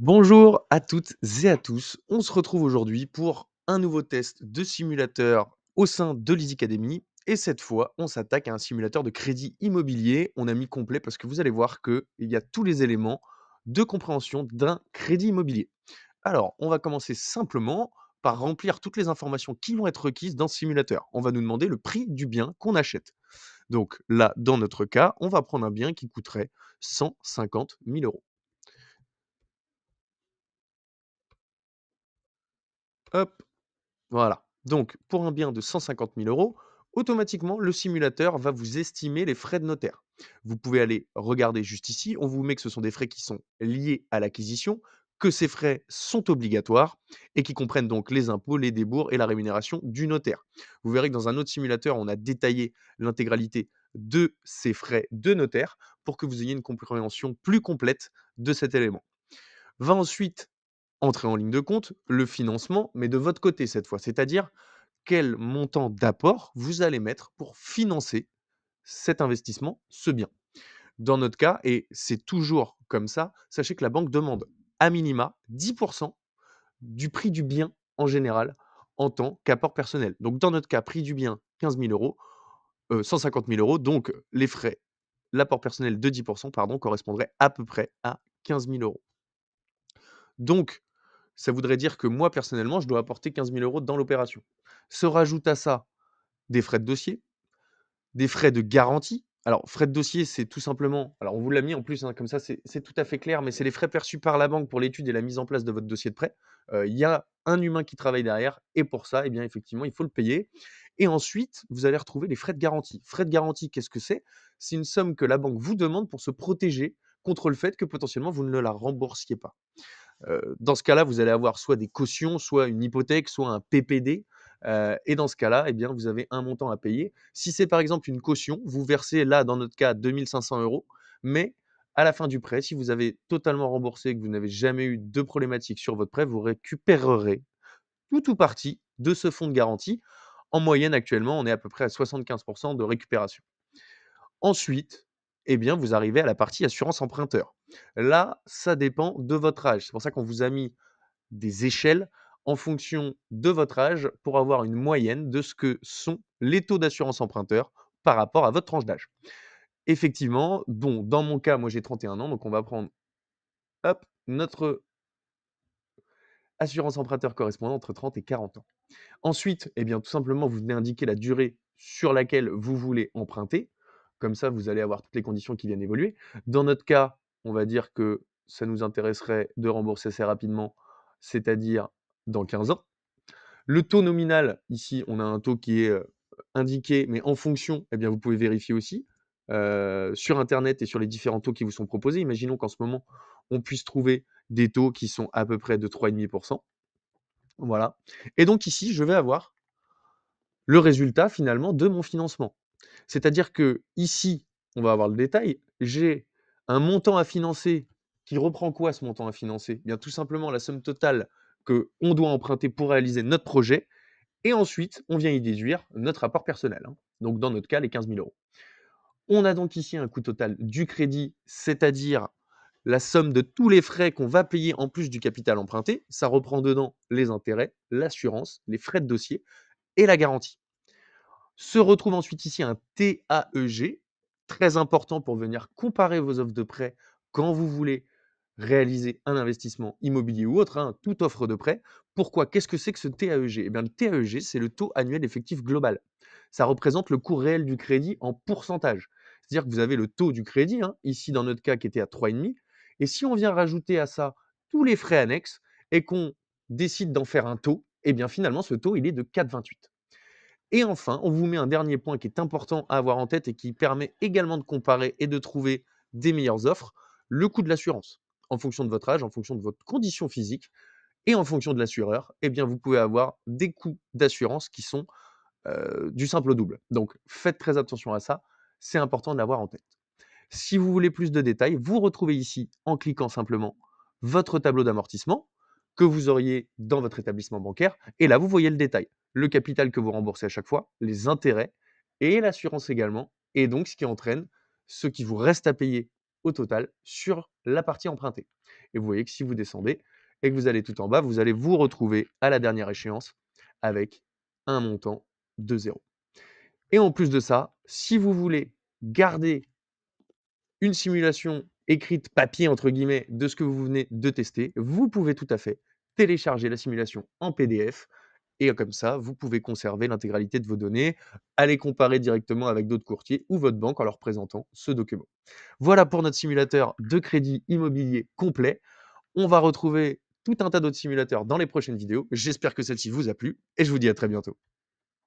Bonjour à toutes et à tous. On se retrouve aujourd'hui pour un nouveau test de simulateur au sein de l'Easy Academy. Et cette fois, on s'attaque à un simulateur de crédit immobilier. On a mis complet parce que vous allez voir qu'il y a tous les éléments de compréhension d'un crédit immobilier. Alors, on va commencer simplement par remplir toutes les informations qui vont être requises dans ce simulateur. On va nous demander le prix du bien qu'on achète. Donc là, dans notre cas, on va prendre un bien qui coûterait 150 000 euros. Hop, voilà. Donc, pour un bien de 150 000 euros, automatiquement, le simulateur va vous estimer les frais de notaire. Vous pouvez aller regarder juste ici. On vous met que ce sont des frais qui sont liés à l'acquisition, que ces frais sont obligatoires et qui comprennent donc les impôts, les débours et la rémunération du notaire. Vous verrez que dans un autre simulateur, on a détaillé l'intégralité de ces frais de notaire pour que vous ayez une compréhension plus complète de cet élément. Va ensuite entrer en ligne de compte le financement, mais de votre côté cette fois, c'est-à-dire quel montant d'apport vous allez mettre pour financer cet investissement, ce bien. Dans notre cas, et c'est toujours comme ça, sachez que la banque demande à minima 10% du prix du bien en général en tant qu'apport personnel. Donc dans notre cas, prix du bien 15 000 euros, 150 000 euros, donc les frais, l'apport personnel de 10%, pardon, correspondrait à peu près à 15 000 euros. Donc, ça voudrait dire que moi, personnellement, je dois apporter 15 000 euros dans l'opération. Se rajoute à ça des frais de dossier, des frais de garantie. Alors, frais de dossier, c'est tout simplement, alors on vous l'a mis en plus, hein, comme ça, c'est tout à fait clair, mais c'est les frais perçus par la banque pour l'étude et la mise en place de votre dossier de prêt. Il y a un humain qui travaille derrière et pour ça, eh bien, effectivement, il faut le payer. Et ensuite, vous allez retrouver les frais de garantie. Frais de garantie, qu'est-ce que c'est? C'est une somme que la banque vous demande pour se protéger contre le fait que potentiellement vous ne la remboursiez pas. Dans ce cas-là, vous allez avoir soit des cautions, soit une hypothèque, soit un PPD. Et dans ce cas-là, eh bien, vous avez un montant à payer. Si c'est par exemple une caution, vous versez là, dans notre cas, 2 500 €, mais à la fin du prêt, si vous avez totalement remboursé et que vous n'avez jamais eu de problématique sur votre prêt, vous récupérerez tout ou partie de ce fonds de garantie. En moyenne, actuellement, on est à peu près à 75 de récupération. Ensuite, eh bien, vous arrivez à la partie assurance emprunteur. Là, ça dépend de votre âge. C'est pour ça qu'on vous a mis des échelles en fonction de votre âge pour avoir une moyenne de ce que sont les taux d'assurance emprunteur par rapport à votre tranche d'âge. Effectivement, bon, dans mon cas, moi j'ai 31 ans, donc on va prendre hop, notre assurance emprunteur correspondant entre 30 et 40 ans. Ensuite, eh bien, tout simplement, vous venez indiquer la durée sur laquelle vous voulez emprunter. Comme ça, vous allez avoir toutes les conditions qui viennent évoluer. Dans notre cas, on va dire que ça nous intéresserait de rembourser assez rapidement, c'est-à-dire dans 15 ans. Le taux nominal, ici, on a un taux qui est, indiqué, mais en fonction, eh bien, vous pouvez vérifier aussi, sur internet et sur les différents taux qui vous sont proposés. Imaginons qu'en ce moment, on puisse trouver des taux qui sont à peu près de 3,5. Voilà. Et donc ici, je vais avoir le résultat finalement de mon financement. C'est-à-dire que ici, on va avoir le détail, j'ai un montant à financer qui reprend quoi ce montant à financer? Eh bien tout simplement la somme totale qu'on doit emprunter pour réaliser notre projet et ensuite on vient y déduire notre apport personnel, hein. Donc dans notre cas, les 15 000 euros. On a donc ici un coût total du crédit, c'est-à-dire la somme de tous les frais qu'on va payer en plus du capital emprunté. Ça reprend dedans les intérêts, l'assurance, les frais de dossier et la garantie. Se retrouve ensuite ici un TAEG, très important pour venir comparer vos offres de prêt quand vous voulez réaliser un investissement immobilier ou autre, hein, toute offre de prêt. Pourquoi? Qu'est-ce que c'est que ce TAEG? Eh bien, le TAEG, c'est le taux annuel effectif global. Ça représente le coût réel du crédit en pourcentage. C'est-à-dire que vous avez le taux du crédit, hein, ici dans notre cas qui était à 3,5. Et si on vient rajouter à ça tous les frais annexes et qu'on décide d'en faire un taux, eh bien finalement ce taux il est de 4,28. Et enfin, on vous met un dernier point qui est important à avoir en tête et qui permet également de comparer et de trouver des meilleures offres, le coût de l'assurance. En fonction de votre âge, en fonction de votre condition physique et en fonction de l'assureur, eh bien, vous pouvez avoir des coûts d'assurance qui sont du simple au double. Donc, faites très attention à ça, c'est important de l'avoir en tête. Si vous voulez plus de détails, vous retrouvez ici, en cliquant simplement, votre tableau d'amortissement que vous auriez dans votre établissement bancaire. Et là, vous voyez le détail. Le capital que vous remboursez à chaque fois, les intérêts et l'assurance également. Et donc, ce qui entraîne ce qui vous reste à payer au total sur la partie empruntée. Et vous voyez que si vous descendez et que vous allez tout en bas, vous allez vous retrouver à la dernière échéance avec un montant de 0. Et en plus de ça, si vous voulez garder une simulation écrite «papier» entre guillemets de ce que vous venez de tester, vous pouvez tout à fait télécharger la simulation en PDF et comme ça, vous pouvez conserver l'intégralité de vos données, aller comparer directement avec d'autres courtiers ou votre banque en leur présentant ce document. Voilà pour notre simulateur de crédit immobilier complet. On va retrouver tout un tas d'autres simulateurs dans les prochaines vidéos. J'espère que celle-ci vous a plu et je vous dis à très bientôt.